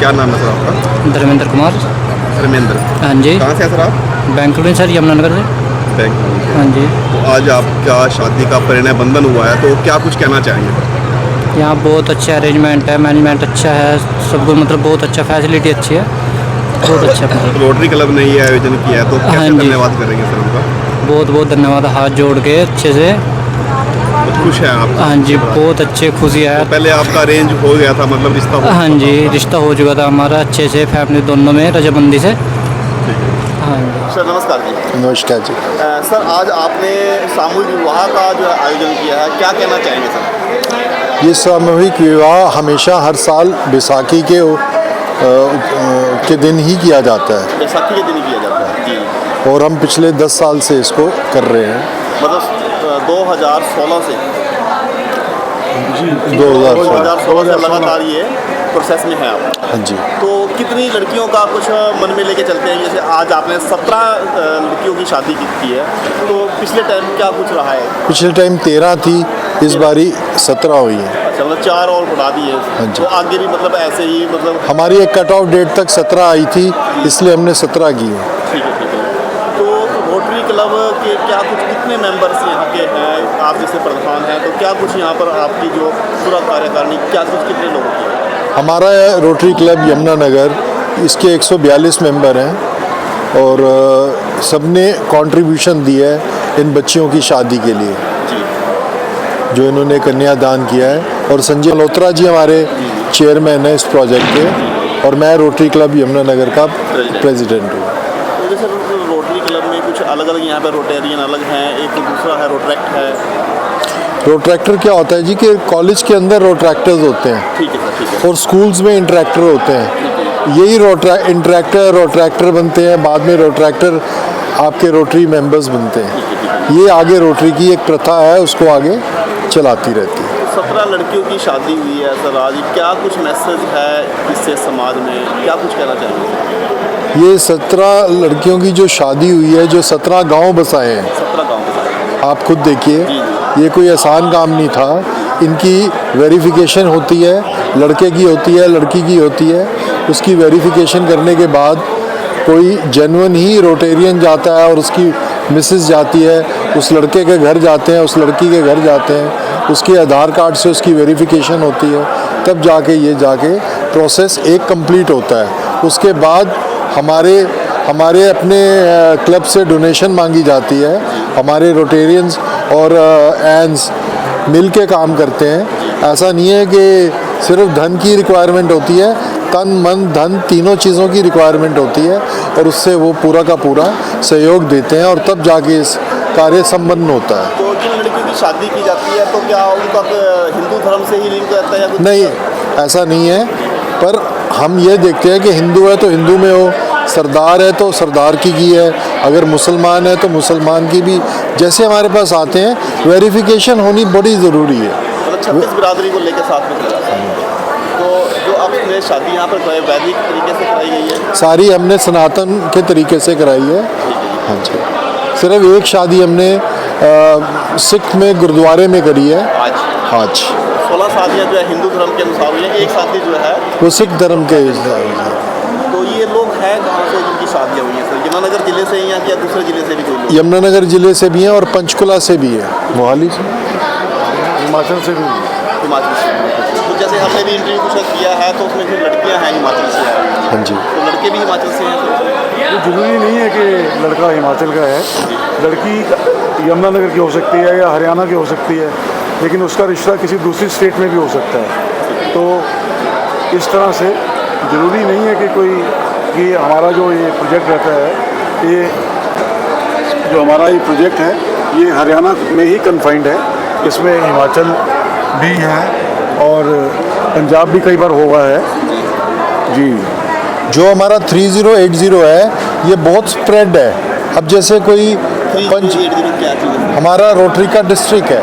क्या नाम है सर आपका? धर्मेंद्र कुमार। धर्मेंद्र। हाँ जी। कहाँ से हैं सर आप? बेंगलुरु सर, यमुनानगर से। बेंगलुरु से। हाँ जी। तो आज आपका शादी का परिणय बंधन हुआ है, तो क्या कुछ कहना चाहेंगे? यहाँ बहुत अच्छा अरेंजमेंट है, मैनेजमेंट अच्छा है, सब कुछ मतलब बहुत अच्छा, फैसिलिटी अच्छी है, बहुत अच्छा मतलब। रोटरी क्लब ने ये आयोजन किया है, तो हाँ कैसे जी। धन्यवाद करेंगे सर उनका? बहुत बहुत धन्यवाद, हाथ जोड़ के अच्छे से। बहुत खुश हैं आप? हाँ जी, बहुत अच्छे, खुशी है। तो पहले आपका अरेंज हो गया था, मतलब रिश्ता हो हाँ चुका जी, था आपका? रिश्ता हो चुका था हमारा अच्छे से, फैमिली दोनों में रजामंदी से। ठीक है। हाँ जी। सर नमस्कार जी। नमस्कार जी। सर आज आपने सामूहिक विवाह का जो आयोजन किया है, क्या कहना चाहेंगे सर? ये सामूहिक विवाह हमेशा हर साल बैसाखी के दिन ही किया जाता है बैसाखी के दिन ही किया जाता है जी। और हम पिछले 10 साल से इसको कर रहे हैं। मतलब 2016 से? जी, 2016 से लगातार ये प्रोसेस में है आप? हाँ जी। तो कितनी लड़कियों का कुछ मन में लेके चलते हैं? जैसे आज आपने 17 लड़कियों की शादी की है, तो पिछले टाइम क्या कुछ रहा है? पिछले टाइम 13 थी, इस बारी 17 हुई है। अच्छा, मतलब 4 और बढ़ा दिए। हाँ जी। तो आगे भी मतलब ऐसे ही मतलब? हमारी एक कट ऑफ डेट तक 17 आई थी, इसलिए हमने 17 की है। ठीक है, ठीक है। तो रोटरी क्लब के क्या कुछ कितने मेंबर्स यहाँ के हैं? आप जैसे प्रधान हैं, तो क्या कुछ यहाँ पर आपकी जो पूरा कार्यकारिणी क्या कुछ कितने लोगों की है? हमारा रोटरी क्लब यमुनानगर, इसके 142 मेंबर हैं और सबने कंट्रीब्यूशन दिया है इन बच्चियों की शादी के लिए, जी। जो इन्होंने कन्यादान किया है। और संजय मल्होत्रा जी हमारे चेयरमैन हैं इस प्रोजेक्ट के, और मैं रोटरी क्लब यमुनानगर का प्रेसिडेंट हूँ। तो जैसे रोटरी क्लब में कुछ अलग अलग यहाँ पर रोटेरियन अलग हैं, एक दूसरा है रोट्रैक्ट है। रोट्रैक्टर क्या होता है जी कि कॉलेज के अंदर रोट्रैक्टर्स होते हैं। ठीक है सर, ठीक है। और स्कूल्स में इंटरेक्टर होते हैं। यही रोट्रैक्टर बनते हैं, बाद में रोट्रैक्टर आपके रोटरी मेंबर्स बनते हैं। ये आगे रोटरी की एक प्रथा है, उसको आगे चलाती रहती है। 17 लड़कियों की शादी हुई है सर आज, क्या कुछ मैसेज है इससे समाज में, क्या कुछ कहना चाहेंगे? ये 17 लड़कियों की जो शादी हुई है, जो 17 गांव बसाए हैं, 17 गाँव आप खुद देखिए, जी। ये कोई आसान काम नहीं था। इनकी वेरिफिकेशन होती है, लड़के की होती है, लड़की की होती है। उसकी वेरिफिकेशन करने के बाद कोई जेन्युइन ही रोटेरियन जाता है और उसकी मिसेस जाती है, उस लड़के के घर जाते हैं, उस लड़की के घर जाते हैं, उसके आधार कार्ड से उसकी वेरिफिकेशन होती है, तब जाके प्रोसेस एक कंप्लीट होता है। उसके बाद हमारे अपने क्लब से डोनेशन मांगी जाती है। हमारे रोटेरियंस और एंस मिल के काम करते हैं। ऐसा नहीं है कि सिर्फ धन की रिक्वायरमेंट होती है, तन मन धन तीनों चीज़ों की रिक्वायरमेंट होती है, और उससे वो पूरा का पूरा सहयोग देते हैं, और तब जाके इस कार्य संपन्न होता है। तो जिन लड़कियों की शादी की जाती है, तो क्या उनका हिंदू धर्म से ही लिंक रहता है या कुछ? नहीं, ऐसा नहीं है, पर हम ये देखते हैं कि हिंदू है तो हिंदू में हो, सरदार है तो सरदार की है, अगर मुसलमान है तो मुसलमान की भी। जैसे हमारे पास आते हैं, वेरिफिकेशन होनी बड़ी ज़रूरी है। मतलब 36 बिरादरी को लेकर साथ में चला। तो जो आपने शादी यहाँ पर वैदिक तरीके से कराई गई है? सारी हमने सनातन के तरीके से कराई है। हाँ जी। सिर्फ एक शादी हमने सिख में गुरुद्वारे में करी है आज। 16 शादियाँ जो है हिंदू धर्म के अनुसार हुई है, एक शादी जो है वो सिख धर्म के। तो ये लोग हैं कहाँ से जिनकी शादियाँ हुई हैं सर? यमुनानगर जिले से हैं या दूसरे जिले से भी कोई लोग? यमुनानगर जिले से भी हैं और पंचकुला से भी है, मोहाली से, हिमाचल से भी। हिमाचल से। तो जैसे हमने भी इंटरव्यू कुछ किया है, तो उसमें जो लड़कियाँ हैं हिमाचल से हैं। हाँ जी। तो लड़के भी हिमाचल से हैं सर? ये जरूरी नहीं है कि लड़का हिमाचल का है, लड़की यमुनानगर की हो सकती है या हरियाणा की हो सकती है, लेकिन उसका रिश्ता किसी दूसरी स्टेट में भी हो सकता है। तो इस तरह से ज़रूरी नहीं है कि हमारा जो ये प्रोजेक्ट रहता है, ये जो हमारा ये प्रोजेक्ट है, ये हरियाणा में ही कन्फाइंड है। इसमें हिमाचल भी है और पंजाब भी कई बार हुआ है जी। जो हमारा 3080 है, ये बहुत स्प्रेड है। अब जैसे कोई हमारा रोटरी का डिस्ट्रिक्ट है,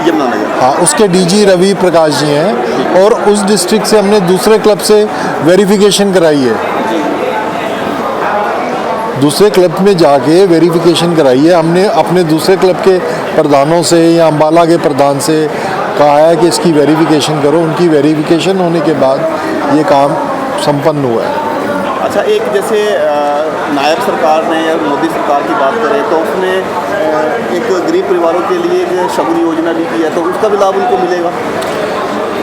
यमुनानगर। हाँ, उसके डीजी रवि प्रकाश जी हैं, और उस डिस्ट्रिक्ट से हमने दूसरे क्लब से वेरिफिकेशन कराई है। दूसरे क्लब में जाके वेरिफिकेशन कराई है हमने, अपने दूसरे क्लब के प्रधानों से या अम्बाला के प्रधान से कहा है कि इसकी वेरिफिकेशन करो। उनकी वेरिफिकेशन होने के बाद ये काम संपन्न हुआ है। अच्छा, एक जैसे नायब सरकार ने या मोदी सरकार की बात करें तो उसने एक गरीब परिवारों के लिए एक शगुन योजना भी की है, तो उसका भी लाभ उनको मिलेगा?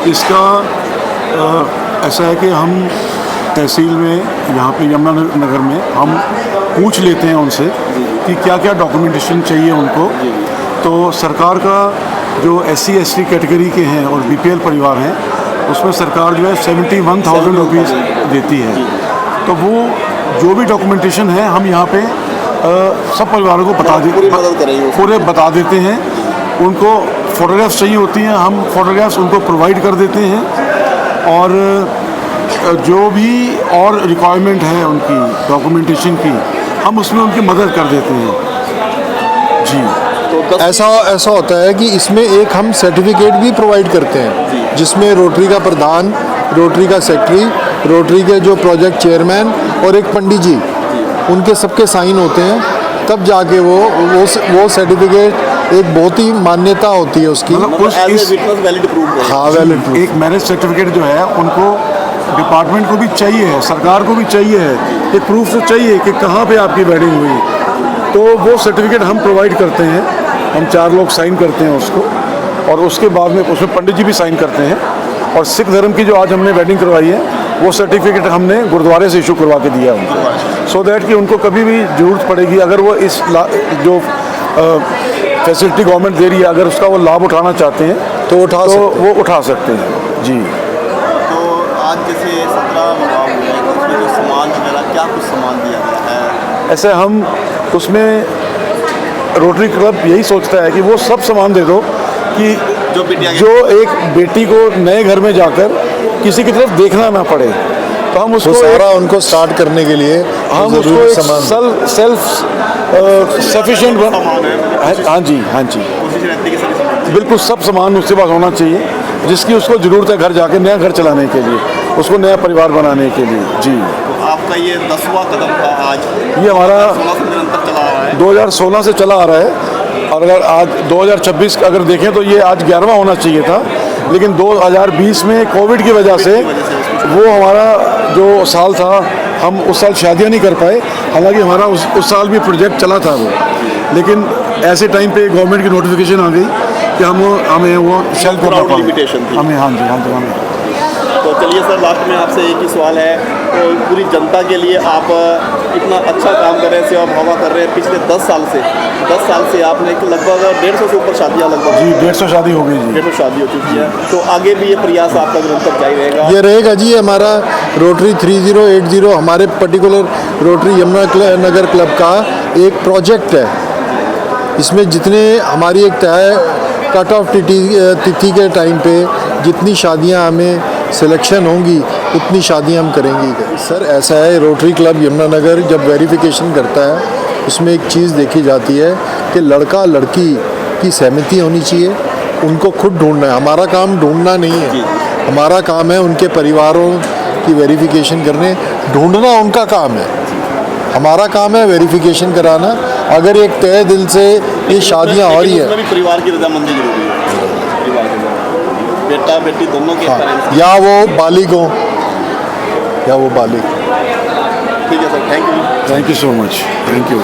इसका ऐसा है कि हम तहसील में यहाँ पे यमुनानगर में हम पूछ लेते हैं उनसे कि क्या क्या डॉक्यूमेंटेशन चाहिए उनको। तो सरकार का जो SC ST कैटेगरी के हैं और BPL परिवार हैं उसमें सरकार जो है 71,000 रुपीज़ देती है। तो वो जो भी डॉक्यूमेंटेशन है हम यहाँ पे सब परिवारों को पूरे बता देते हैं। उनको फ़ोटोग्राफ्स चाहिए होती हैं, हम फ़ोटोग्राफ्स उनको प्रोवाइड कर देते हैं, और जो भी और रिक्वायरमेंट है उनकी डॉक्यूमेंटेशन की हम उसमें उनकी मदद कर देते हैं जी। तो ऐसा होता है कि इसमें एक हम सर्टिफिकेट भी प्रोवाइड करते हैं जिसमें रोटरी का प्रधान, रोटरी का सेक्रेटरी, रोटरी के जो प्रोजेक्ट चेयरमैन और एक पंडित जी, उनके सबके साइन होते हैं, तब जाके वो सर्टिफिकेट एक बहुत ही मान्यता होती है उसकी। Valid proof. हाँ, वैलिड प्रूफ। एक मैरिज सर्टिफिकेट जो है उनको डिपार्टमेंट को भी चाहिए है, सरकार को भी चाहिए है, एक प्रूफ तो चाहिए कि कहाँ पे आपकी वेडिंग हुई। तो वो सर्टिफिकेट हम प्रोवाइड करते हैं, हम 4 लोग साइन करते हैं उसको, और उसके बाद में उसमें पंडित जी भी साइन करते हैं। और सिख धर्म की जो आज हमने वेडिंग करवाई है वो सर्टिफिकेट हमने गुरुद्वारे से इशू करवा के दिया उनको, सो दैट कि उनको कभी भी ज़रूरत पड़ेगी अगर वो इस जो फैसिलिटी गवर्नमेंट दे रही है अगर उसका वो लाभ उठाना चाहते हैं तो वो उठा सकते हैं जी। तो आज जैसे 17 विवाह हुए हैं, तो उसमें जो सामान वगैरह क्या कुछ सामान दिया गया है? ऐसे हम उसमें रोटरी क्लब यही सोचता है कि वो सब सामान दे दो कि जो एक बेटी को नए घर में जाकर किसी की तरफ देखना ना पड़े। तो हम उसको सारा उनको स्टार्ट करने के लिए हम उसको एक सेल्फ सफिशिएंट हाँ जी बिल्कुल सब सामान उसके पास होना चाहिए जिसकी उसको ज़रूरत है घर जाके नया घर चलाने के लिए, उसको नया परिवार बनाने के लिए जी। तो आपका ये 10वां कदम था आज, ये हमारा 16 से निरंतर चला आ रहा है। 2016 से चला आ रहा है, और अगर आज 2026 अगर देखें तो ये आज 11वां होना चाहिए था, लेकिन 2020 में कोविड की वजह से वो हमारा जो साल था हम उस साल शादियां नहीं कर पाए। हालांकि हमारा उस साल भी प्रोजेक्ट चला था वो, लेकिन ऐसे टाइम पे गवर्नमेंट की नोटिफिकेशन आ गई कि हमें वो शेल्फ लिमिटेशन थी हमें हाँ जी हमें। तो चलिए सर, लास्ट में आपसे एक ही सवाल है, तो पूरी जनता के लिए आप इतना अच्छा काम कर रहे हैं, सेवा भाव कर रहे हैं पिछले 10 साल से आपने लगभग 150 से ऊपर शादियाँ लगभग जी 150 शादी हो गई जी 150 शादी हो चुकी है। तो आगे भी ये प्रयास आपका निरंतर जारी रहेगा? ये रहेगा जी। हमारा रोटरी 3080 हमारे पर्टिकुलर रोटरी यमुनानगर क्लब का एक प्रोजेक्ट है। इसमें जितने हमारी एक तय कट ऑफ तिथि के टाइम पे जितनी शादियां हमें सिलेक्शन होंगी उतनी शादियां हम करेंगे। सर ऐसा है, रोटरी क्लब यमुनानगर जब वेरिफिकेशन करता है उसमें एक चीज़ देखी जाती है कि लड़का लड़की की सहमति होनी चाहिए, उनको खुद ढूंढना है। हमारा काम ढूंढना नहीं है, हमारा काम है उनके परिवारों की वेरिफिकेशन करने, ढूंढना उनका काम है, हमारा काम है वेरिफिकेशन कराना। अगर एक तय दिल से ये शादियां हो रही है, उसमें भी परिवार की रजामंदी जरूरी है, परिवार की बेटा बेटी दोनों के पेरेंट्स, या वो बालिग हो या वो बालिग। ठीक है sir, thank you so much, thank you.